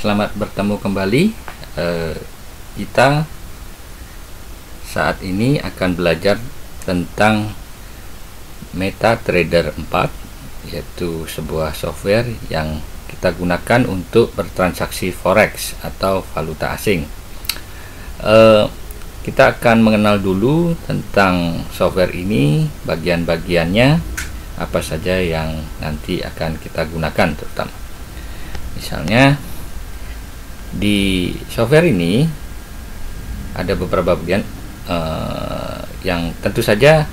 Selamat bertemu kembali. Kita saat ini akan belajar tentang MetaTrader 4, yaitu sebuah software yang kita gunakan untuk bertransaksi forex atau valuta asing. Kita akan mengenal dulu tentang software ini, bagian-bagiannya, apa saja yang nanti akan kita gunakan terutama. Misalnya di software ini ada beberapa bagian yang tentu saja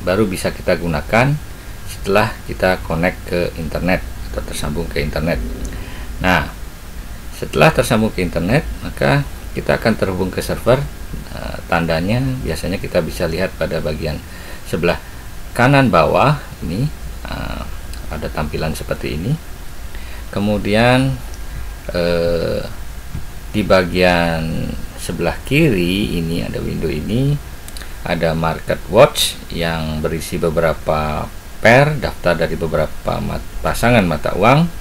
baru bisa kita gunakan setelah kita connect ke internet atau tersambung ke internet. Nah, setelah tersambung ke internet, maka kita akan terhubung ke server. Tandanya biasanya kita bisa lihat pada bagian sebelah kanan bawah ini, ada tampilan seperti ini. Kemudian di bagian sebelah kiri ini ada window ini, ada market watch yang berisi beberapa pair, daftar dari beberapa pasangan mata uang.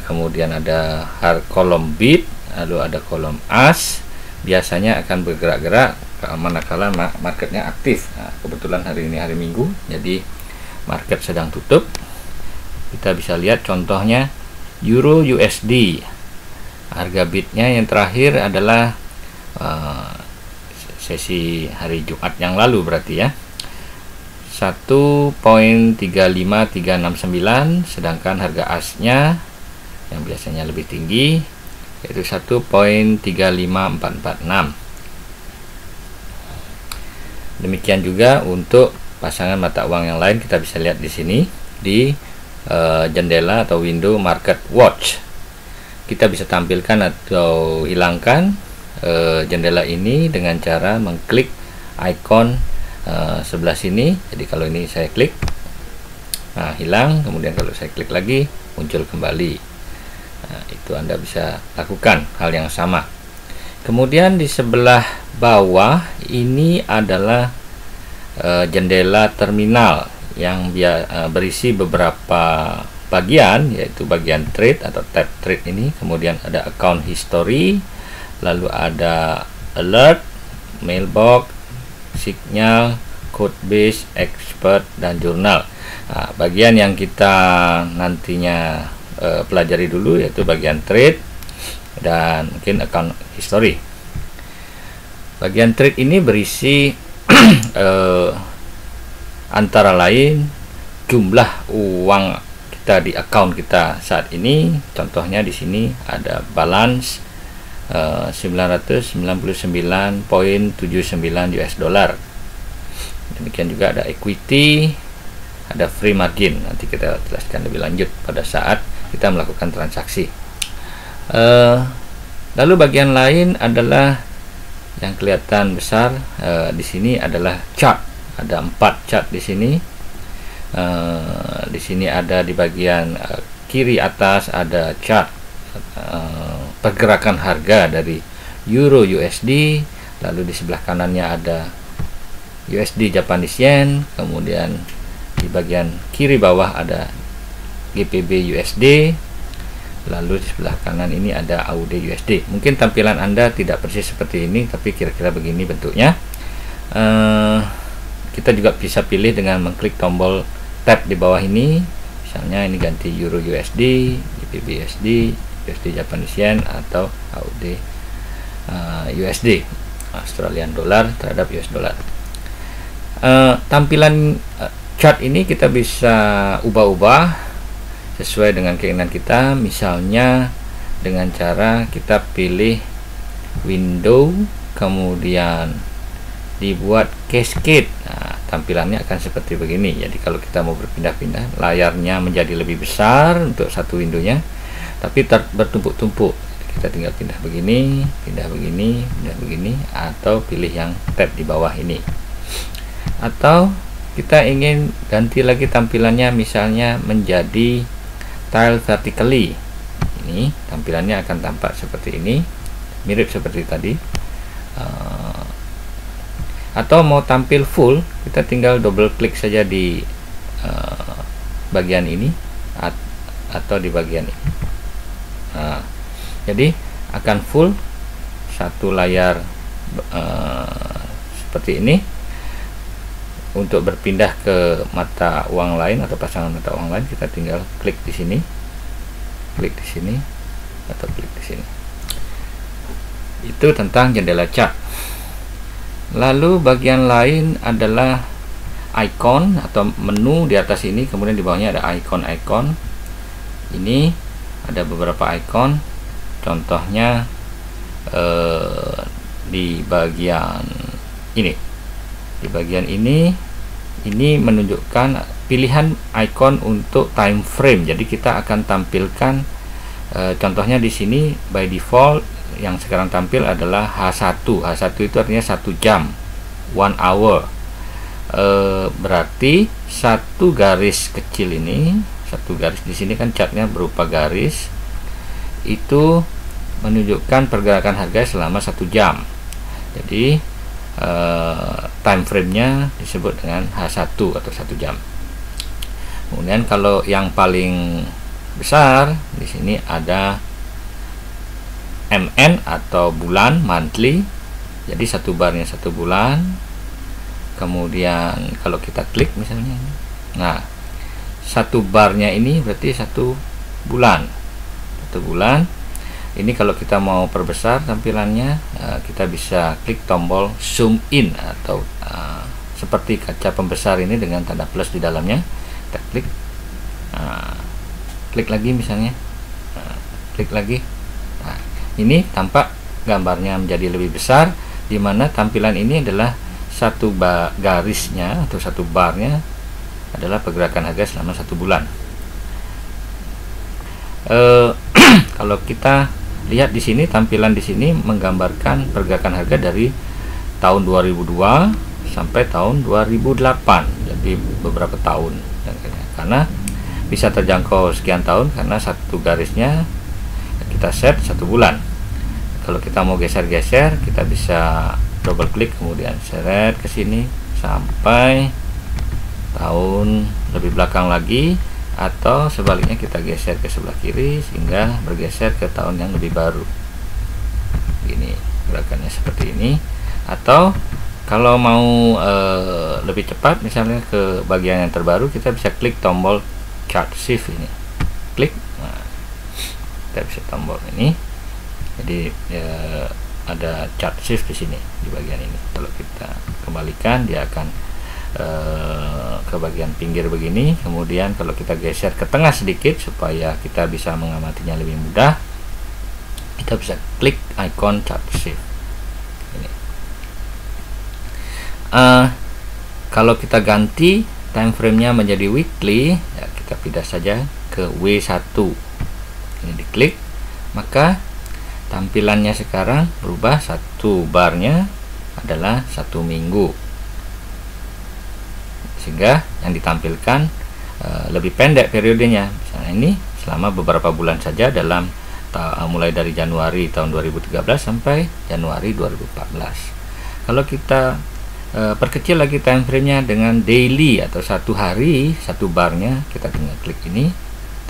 Kemudian ada kolom bid, lalu ada kolom as, biasanya akan bergerak-gerak manakala marketnya aktif. Nah, kebetulan hari ini hari Minggu, jadi market sedang tutup. Kita bisa lihat contohnya Euro USD. Harga bidnya yang terakhir adalah sesi hari Jumat yang lalu, berarti ya 1.35369, sedangkan harga asnya yang biasanya lebih tinggi yaitu 1.35446. Demikian juga untuk pasangan mata uang yang lain, kita bisa lihat di sini di jendela atau window market watch. Kita bisa tampilkan atau hilangkan jendela ini dengan cara mengklik icon sebelah sini. Jadi kalau ini saya klik, nah hilang, kemudian kalau saya klik lagi muncul kembali. Nah, itu Anda bisa lakukan hal yang sama. Kemudian di sebelah bawah ini adalah jendela terminal yang berisi beberapa bagian, yaitu bagian trade atau tab trade ini. Kemudian ada account history, lalu ada alert, mailbox, signal, code base, expert, dan jurnal. Nah, bagian yang kita nantinya pelajari dulu yaitu bagian trade dan mungkin account history. Bagian trade ini berisi antara lain jumlah uang kita di account kita saat ini. Contohnya di sini ada balance 999.79 US dollar. Demikian juga ada equity, ada free margin. Nanti kita jelaskan lebih lanjut pada saat kita melakukan transaksi. Lalu bagian lain adalah yang kelihatan besar di sini adalah chart. Ada 4 chart di sini. Di sini ada di bagian kiri atas ada chart pergerakan harga dari Euro USD, lalu di sebelah kanannya ada USD Japanese Yen, kemudian di bagian kiri bawah ada GBP USD, lalu di sebelah kanan ini ada AUD USD. Mungkin tampilan Anda tidak persis seperti ini, tapi kira-kira begini bentuknya. Kita juga bisa pilih dengan mengklik tombol tab di bawah ini. Misalnya ini ganti Euro USD, GBP USD, USD Japanese Yen, atau AUD USD, Australian Dollar terhadap US Dollar. Tampilan chart ini kita bisa ubah-ubah sesuai dengan keinginan kita. Misalnya dengan cara kita pilih window, kemudian dibuat cascade. Nah, tampilannya akan seperti begini. Jadi kalau kita mau berpindah-pindah, layarnya menjadi lebih besar untuk satu windownya, tapi bertumpuk-tumpuk. Kita tinggal pindah begini, pindah begini, pindah begini, atau pilih yang tab di bawah ini. Atau kita ingin ganti lagi tampilannya, misalnya menjadi tile vertically. Ini tampilannya akan tampak seperti ini, mirip seperti tadi. Atau mau tampil full, kita tinggal double klik saja di bagian ini atau di bagian ini. Nah, Jadi akan full satu layar seperti ini. Untuk berpindah ke mata uang lain atau pasangan mata uang lain, kita tinggal klik di sini, atau klik di sini. Itu tentang jendela chart. Lalu bagian lain adalah icon atau menu di atas ini, kemudian di bawahnya ada icon-icon. Ini ada beberapa icon, contohnya di bagian ini. Di bagian ini menunjukkan pilihan icon untuk time frame. Jadi kita akan tampilkan contohnya di sini by default yang sekarang tampil adalah H1. H1 itu artinya 1 jam, 1 hour. Berarti satu garis kecil ini, satu garis di sini kan chartnya berupa garis, itu menunjukkan pergerakan harga selama 1 jam. Jadi time frame-nya disebut dengan H1 atau 1 jam. Kemudian kalau yang paling besar di sini ada MN atau bulan, monthly. Jadi satu barnya 1 bulan. Kemudian kalau kita klik misalnya ini, nah 1 barnya ini berarti 1 bulan. 1 bulan. Ini kalau kita mau perbesar tampilannya, kita bisa klik tombol zoom in atau seperti kaca pembesar ini dengan tanda plus di dalamnya. Kita klik, klik lagi misalnya, klik lagi. Nah, ini tampak gambarnya menjadi lebih besar, di mana tampilan ini adalah satu garisnya atau 1 barnya adalah pergerakan harga selama 1 bulan. Kalau kita lihat di sini, tampilan di sini menggambarkan pergerakan harga dari tahun 2002 sampai tahun 2008. Jadi beberapa tahun. Karena bisa terjangkau sekian tahun karena satu garisnya kita set 1 bulan. Kalau kita mau geser-geser, kita bisa double klik kemudian seret ke sini sampai tahun lebih belakang lagi, atau sebaliknya kita geser ke sebelah kiri sehingga bergeser ke tahun yang lebih baru. Ini gerakannya seperti ini. Atau kalau mau lebih cepat misalnya ke bagian yang terbaru, kita bisa klik tombol chart shift ini. Klik, nah, kita bisa tombol ini. Jadi ada chart shift di sini di bagian ini. Kalau kita kembalikan, dia akan ke bagian pinggir begini. Kemudian kalau kita geser ke tengah sedikit supaya kita bisa mengamatinya lebih mudah, kita bisa klik icon chart shift ini. Kalau kita ganti time frame-nya menjadi weekly, ya kita pindah saja ke W1. Ini diklik, maka tampilannya sekarang berubah. 1 barnya adalah 1 minggu, sehingga yang ditampilkan lebih pendek periodenya. Misalnya ini selama beberapa bulan saja, dalam mulai dari Januari tahun 2013 sampai Januari 2014. Kalau kita perkecil lagi time frame-nya dengan daily atau 1 hari, 1 barnya, kita tinggal klik ini.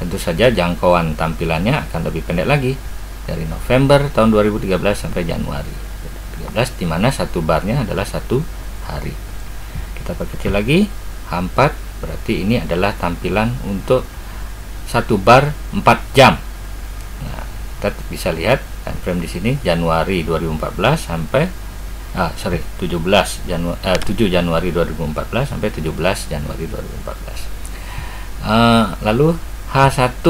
Tentu saja jangkauan tampilannya akan lebih pendek lagi, dari November tahun 2013 sampai Januari 2013, di mana 1 barnya adalah 1 hari. Kita perkecil lagi, H4, berarti ini adalah tampilan untuk 1 bar 4 jam. Nah, kita bisa lihat time frame di sini Januari 2014 sampai 7 Januari 2014 sampai 17 Januari 2014. Lalu H1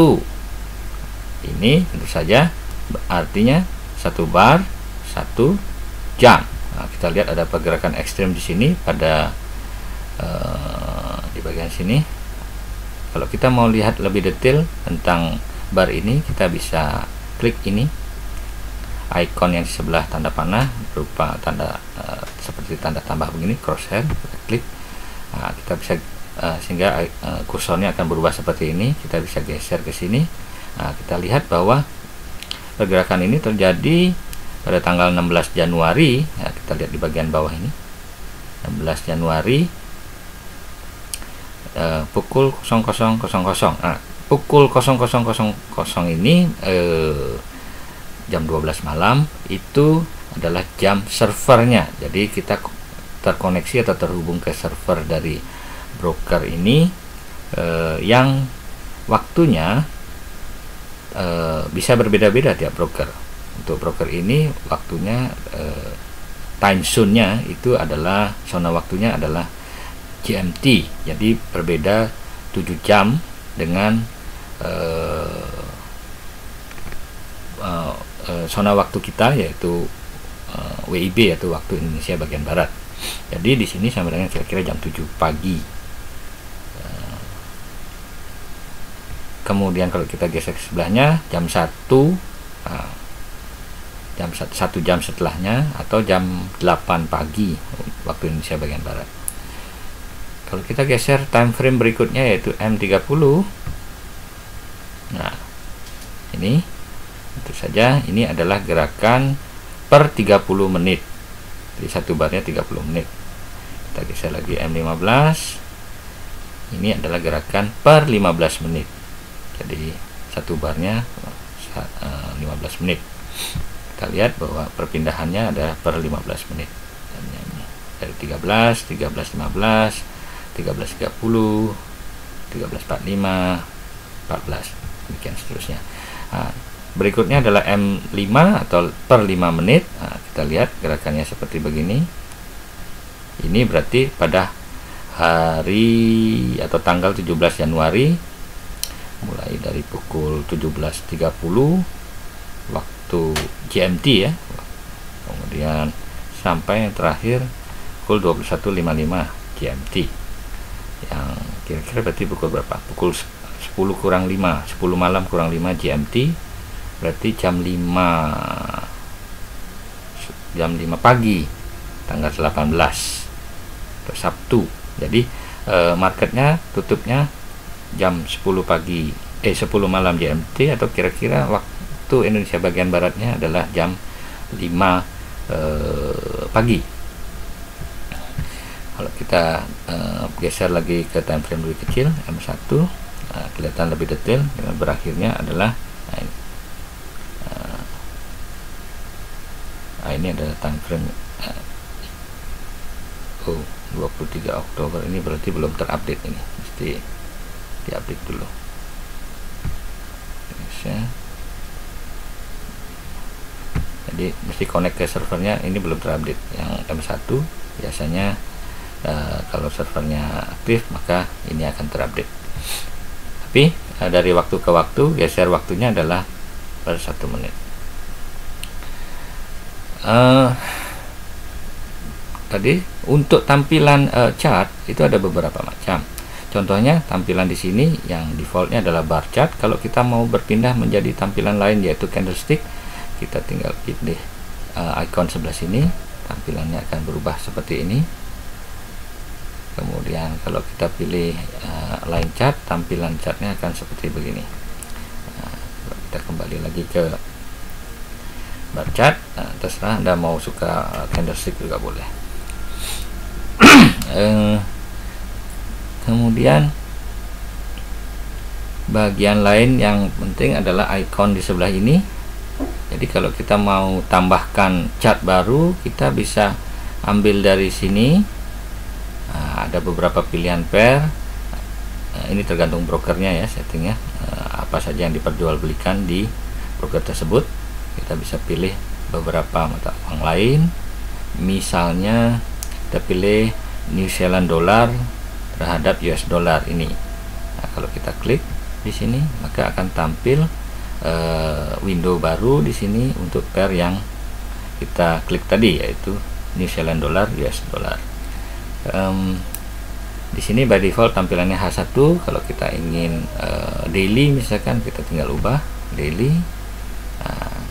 ini tentu saja artinya 1 bar 1 jam. Nah, kita lihat ada pergerakan ekstrim di sini pada di bagian sini. Kalau kita mau lihat lebih detail tentang bar ini, kita bisa klik ini, icon yang di sebelah tanda panah berupa tanda seperti tanda tambah begini, crosshair. Kita klik, nah, kita bisa sehingga kursornya akan berubah seperti ini. Kita bisa geser ke sini. Nah, kita lihat bahwa pergerakan ini terjadi pada tanggal 16 Januari. Nah, kita lihat di bagian bawah ini, 16 Januari pukul 00.00. Nah, pukul 00.00 ini jam 12 malam itu adalah jam servernya. Jadi kita terkoneksi atau terhubung ke server dari broker ini yang waktunya bisa berbeda-beda tiap broker. Untuk broker ini waktunya time zone-nya itu adalah zona waktunya adalah GMT. Jadi berbeda 7 jam dengan zona waktu kita, yaitu WIB atau waktu Indonesia bagian barat. Jadi di sini sampai dengan kira-kira jam 7 pagi. Kemudian kalau kita geser ke sebelahnya jam 1, jam 1 jam setelahnya, atau jam 8 pagi waktu Indonesia bagian barat. Kalau kita geser time frame berikutnya yaitu M30. Nah, ini tentu saja ini adalah gerakan per 30 menit. Jadi satu barnya 30 menit. Kita geser lagi M15. Ini adalah gerakan per 15 menit. Jadi satu barnya 15 menit. Kita lihat bahwa perpindahannya ada per 15 menit. Dari 13, 13.15, 13.30, 13.45, 14, demikian seterusnya. Nah, berikutnya adalah M5 atau per 5 menit. Nah, kita lihat gerakannya seperti begini. Ini berarti pada hari atau tanggal 17 Januari mulai dari pukul 17.30 waktu GMT ya, kemudian sampai yang terakhir pukul 21.55 GMT, yang kira-kira berarti pukul berapa? Pukul 10 kurang 5, 10 malam kurang 5 GMT, berarti jam 5 pagi tanggal 18 atau Sabtu. Jadi marketnya tutupnya jam 10 pagi 10 malam GMT, atau kira-kira waktu Indonesia bagian baratnya adalah jam 5 pagi. Kalau kita geser lagi ke time frame lebih kecil M1, kelihatan lebih detail. Dengan berakhirnya adalah ini adalah time frame 23 Oktober. Ini berarti belum terupdate, ini mesti diupdate dulu. Jadi mesti connect ke servernya, ini belum terupdate. Yang M1 biasanya kalau servernya aktif maka ini akan terupdate. Tapi dari waktu ke waktu geser waktunya adalah per 1 menit. Tadi untuk tampilan chart itu ada beberapa macam. Contohnya tampilan di sini yang defaultnya adalah bar chart. Kalau kita mau berpindah menjadi tampilan lain yaitu candlestick, kita tinggal pilih icon sebelah sini, tampilannya akan berubah seperti ini. Kemudian kalau kita pilih line chart, tampilan chartnya akan seperti begini. Kita kembali lagi ke bar chart. Terserah Anda mau suka candlestick juga boleh. Kemudian bagian lain yang penting adalah icon di sebelah ini. Jadi kalau kita mau tambahkan chart baru, kita bisa ambil dari sini. Ada beberapa pilihan pair. Ini tergantung brokernya ya, settingnya apa saja yang diperjualbelikan di broker tersebut. Kita bisa pilih beberapa mata uang lain. Misalnya kita pilih New Zealand dollar terhadap US dollar ini. Nah, kalau kita klik di sini maka akan tampil window baru di sini untuk pair yang kita klik tadi, yaitu New Zealand dollar US dollar. Di sini by default tampilannya H1. Kalau kita ingin daily misalkan, kita tinggal ubah daily.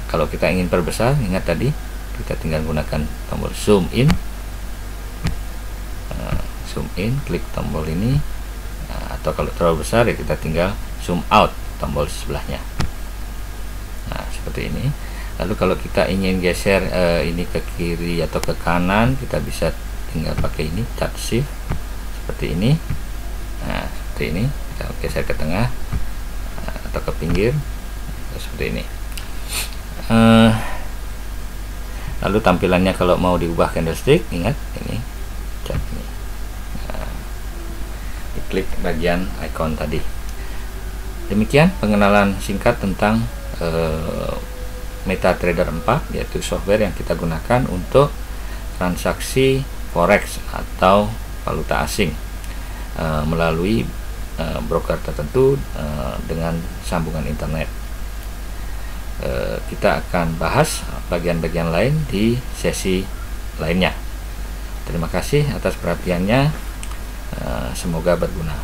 Kalau kita ingin perbesar, ingat tadi kita tinggal gunakan tombol zoom in, klik tombol ini. Atau kalau terlalu besar ya kita tinggal zoom out, tombol sebelahnya. Nah seperti ini. Lalu kalau kita ingin geser ini ke kiri atau ke kanan, kita bisa tinggal pakai ini chart shift seperti ini. Nah seperti ini, kita geser ke tengah atau ke pinggir seperti ini. Lalu tampilannya kalau mau diubah candlestick, ingat ini chat ini. Nah, diklik bagian icon tadi. Demikian pengenalan singkat tentang MetaTrader 4, yaitu software yang kita gunakan untuk transaksi forex atau valuta asing melalui broker tertentu dengan sambungan internet. Kita akan bahas bagian-bagian lain di sesi lainnya. Terima kasih atas perhatiannya, semoga berguna.